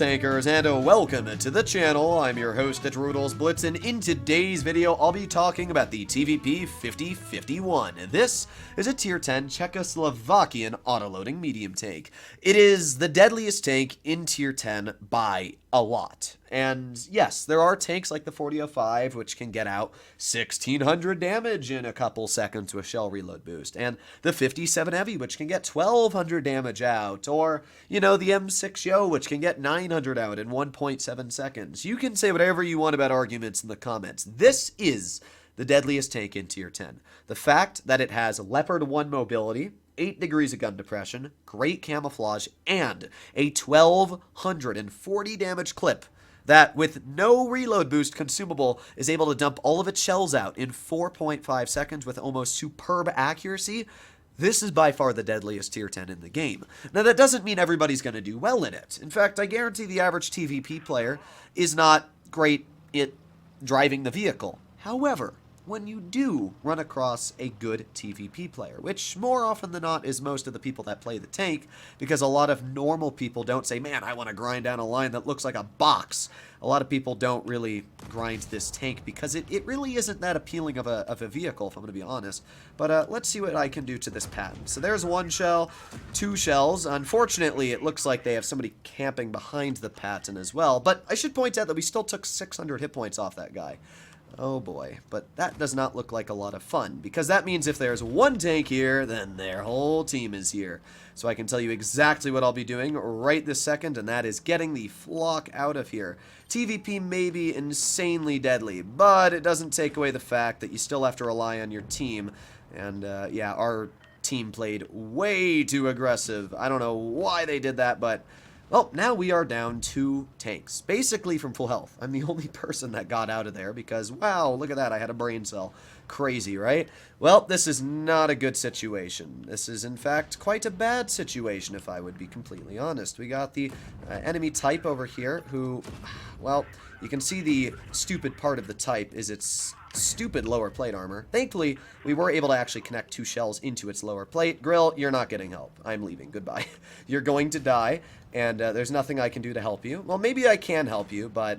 tankers, and welcome to the channel. I'm your host at Rudol's Blitz, and in today's video, I'll be talking about the TVP 5051. This is a Tier 10 Czechoslovakian autoloading medium tank. It is the deadliest tank in Tier 10 by a lot. And yes, there are tanks like the 4005, which can get out 1600 damage in a couple seconds with shell reload boost, and the 57 Heavy, which can get 1200 damage out, or, you know, the M6 Yo, which can get 900 out in 1.7 seconds. You can say whatever you want about arguments in the comments. This is the deadliest tank in Tier 10. The fact that it has Leopard 1 mobility, 8 degrees of gun depression, great camouflage, and a 1240 damage clip that, with no reload boost consumable, is able to dump all of its shells out in 4.5 seconds with almost superb accuracy. This is by far the deadliest Tier 10 in the game. Now, that doesn't mean everybody's going to do well in it. In fact, I guarantee the average TVP player is not great at driving the vehicle. However, when you do run across a good TVP player, which more often than not is most of the people that play the tank, because a lot of normal people don't say, man, I want to grind down a line that looks like a box. A lot of people don't really grind this tank because it really isn't that appealing of a vehicle, if I'm going to be honest. But let's see what I can do to this pattern. So there's one shell, 2 shells. Unfortunately, it looks like they have somebody camping behind the pattern as well. But I should point out that we still took 600 hit points off that guy. Oh boy, but that does not look like a lot of fun, because that means if there's one tank here, then their whole team is here. So I can tell you exactly what I'll be doing right this second, and that is getting the flock out of here. TVP may be insanely deadly, but it doesn't take away the fact that you still have to rely on your team. And yeah, our team played way too aggressive. I don't know why they did that, but well, now we are down 2 tanks, basically from full health. I'm the only person that got out of there because, wow, look at that, I had a brain cell. Crazy, right? Well, this is not a good situation. This is, in fact, quite a bad situation, if I would be completely honest. We got the enemy type over here who, well, you can see the stupid part of the type is its stupid lower plate armor. Thankfully, we were able to actually connect 2 shells into its lower plate. Grill, you're not getting help. I'm leaving. Goodbye. You're going to die, and there's nothing I can do to help you. Well, maybe I can help you, but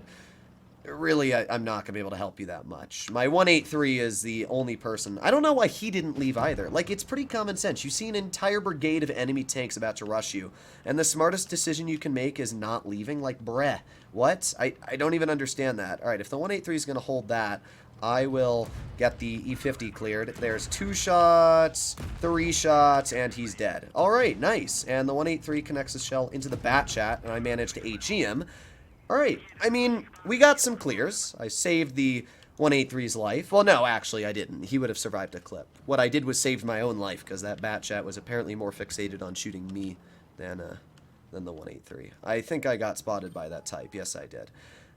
really, I'm not going to be able to help you that much. My 183 is the only person. I don't know why he didn't leave either. Like, it's pretty common sense. You see an entire brigade of enemy tanks about to rush you, and the smartest decision you can make is not leaving? Like, bruh. What? I don't even understand that. All right, if the 183 is going to hold that, I will get the E50 cleared. There's 2 shots, 3 shots, and he's dead. All right, nice. And the 183 connects his shell into the bat chat, and I managed to HE him. All right, I mean, we got some clears. I saved the 183's life. Well, no, actually, I didn't. He would have survived a clip. What I did was saved my own life, because that bat chat was apparently more fixated on shooting me than the 183. I think I got spotted by that type. Yes, I did.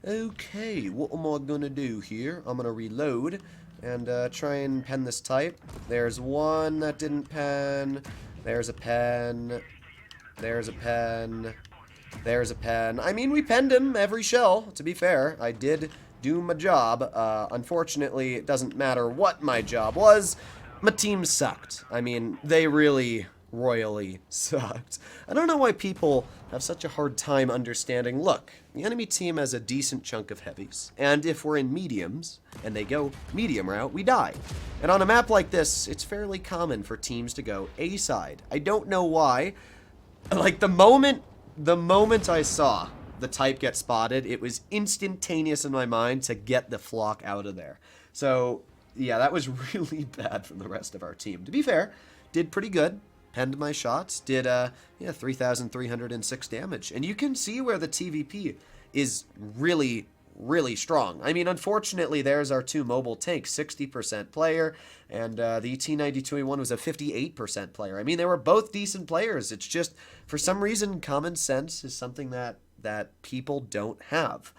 Okay, what am I gonna do here? I'm gonna reload and try and pen this type. There's one that didn't pen. There's a pen. There's a pen. There's a pen. I mean, we penned him every shell, to be fair. I did do my job. Unfortunately, it doesn't matter what my job was. My team sucked. I mean, they really royally sucked. I don't know why people have such a hard time understanding. Look, the enemy team has a decent chunk of heavies, and if we're in mediums and they go medium route, we die. And on a map like this, it's fairly common for teams to go A side. I don't know why. Like, the moment I saw the type get spotted, it was instantaneous in my mind to get the flock out of there. So yeah, that was really bad from the rest of our team. To be fair, did pretty good. Penned my shots, did, yeah, 3,306 damage. And you can see where the TVP is really, really strong. I mean, unfortunately, there's our 2 mobile tanks, 60% player, and the T9021 was a 58% player. I mean, they were both decent players. It's just, for some reason, common sense is something that people don't have.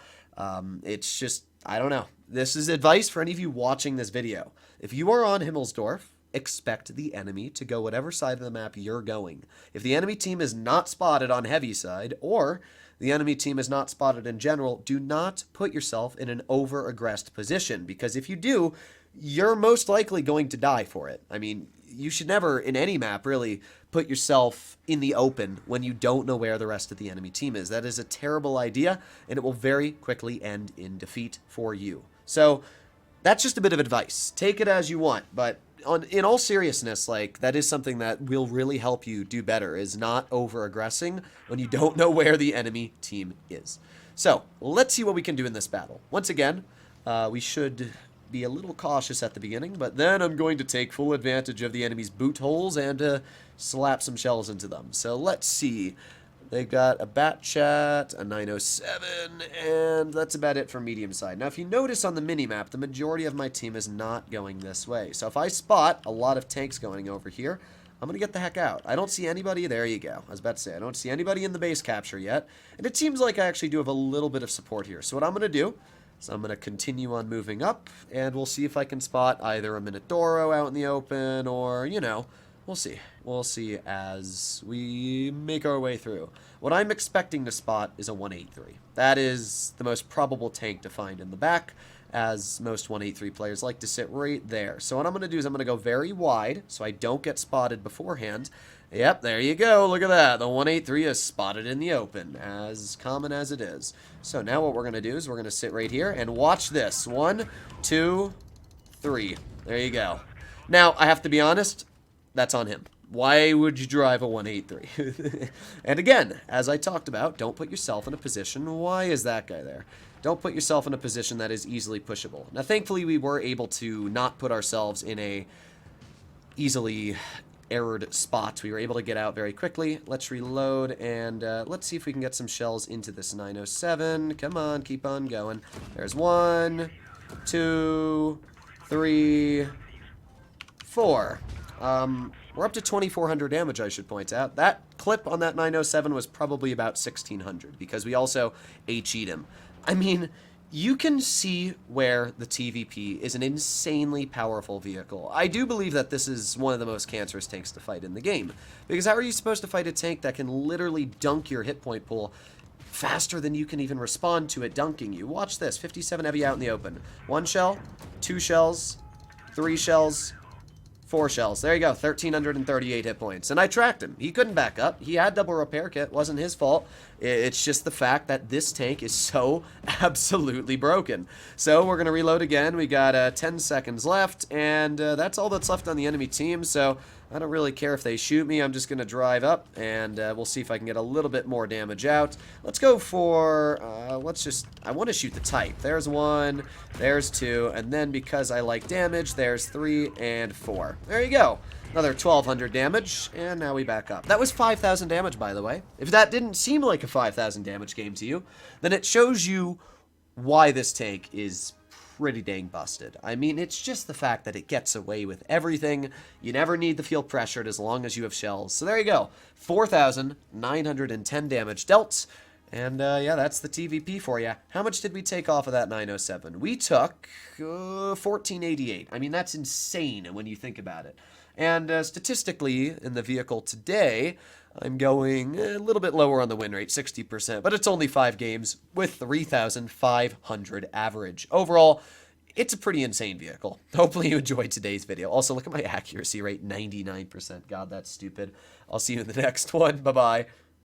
It's just, I don't know. This is advice for any of you watching this video. If you are on Himmelsdorf, expect the enemy to go whatever side of the map you're going. If the enemy team is not spotted on heavy side, or the enemy team is not spotted in general, do not put yourself in an over-aggressed position, because if you do, you're most likely going to die for it. I mean, you should never, in any map, really put yourself in the open when you don't know where the rest of the enemy team is. That is a terrible idea, and it will very quickly end in defeat for you. So that's just a bit of advice. Take it as you want, but in all seriousness, like, that is something that will really help you do better, is not over-aggressing when you don't know where the enemy team is. So, let's see what we can do in this battle. Once again, we should be a little cautious at the beginning, but then I'm going to take full advantage of the enemy's boot holes and slap some shells into them. So let's see. They've got a bat chat, a 907, and that's about it for medium side. Now, if you notice on the mini-map, the majority of my team is not going this way. So if I spot a lot of tanks going over here, I'm going to get the heck out. I don't see anybody. There you go. I was about to say, I don't see anybody in the base capture yet. And it seems like I actually do have a little bit of support here. So what I'm going to do is I'm going to continue on moving up, and we'll see if I can spot either a Minotoro out in the open or, you know, we'll see. We'll see as we make our way through. What I'm expecting to spot is a 183. That is the most probable tank to find in the back, as most 183 players like to sit right there. So what I'm going to do is I'm going to go very wide so I don't get spotted beforehand. Yep, there you go. Look at that. The 183 is spotted in the open, as common as it is. So now what we're going to do is we're going to sit right here and watch this. 1, 2, 3. There you go. Now, I have to be honest, that's on him. Why would you drive a 183? And again, as I talked about, don't put yourself in a position. Why is that guy there? Don't put yourself in a position that is easily pushable. Now, thankfully, we were able to not put ourselves in a easily errored spot. We were able to get out very quickly. Let's reload, and let's see if we can get some shells into this 907. Come on, keep on going. There's 1, 2, 3, 4. We're up to 2,400 damage, I should point out. That clip on that 907 was probably about 1,600, because we also HE'd him. I mean, you can see where the TVP is an insanely powerful vehicle. I do believe that this is one of the most cancerous tanks to fight in the game, because how are you supposed to fight a tank that can literally dunk your hit point pool faster than you can even respond to it dunking you? Watch this, 57 heavy out in the open. 1 shell, 2 shells, 3 shells, 4 shells. There you go, 1,338 hit points. And I tracked him. He couldn't back up. He had double repair kit. Wasn't his fault. It's just the fact that this tank is so absolutely broken. So we're going to reload again. We got 10 seconds left, and that's all that's left on the enemy team. So I don't really care if they shoot me. I'm just going to drive up, and we'll see if I can get a little bit more damage out. Let's go for, I want to shoot the type. There's 1, there's 2, and then because I like damage, there's 3 and 4. There you go. Another 1,200 damage, and now we back up. That was 5,000 damage, by the way. If that didn't seem like a 5,000 damage game to you, then it shows you why this tank is pretty dang busted. I mean, it's just the fact that it gets away with everything. You never need to feel pressured as long as you have shells. So there you go. 4,910 damage dealt. And yeah, that's the TVP for you. How much did we take off of that 907? We took 1,488. I mean, that's insane when you think about it. And statistically, in the vehicle today, I'm going a little bit lower on the win rate, 60%, but it's only 5 games with 3,500 average. Overall, it's a pretty insane vehicle. Hopefully you enjoyed today's video. Also, look at my accuracy rate, 99%. God, that's stupid. I'll see you in the next one. Bye-bye.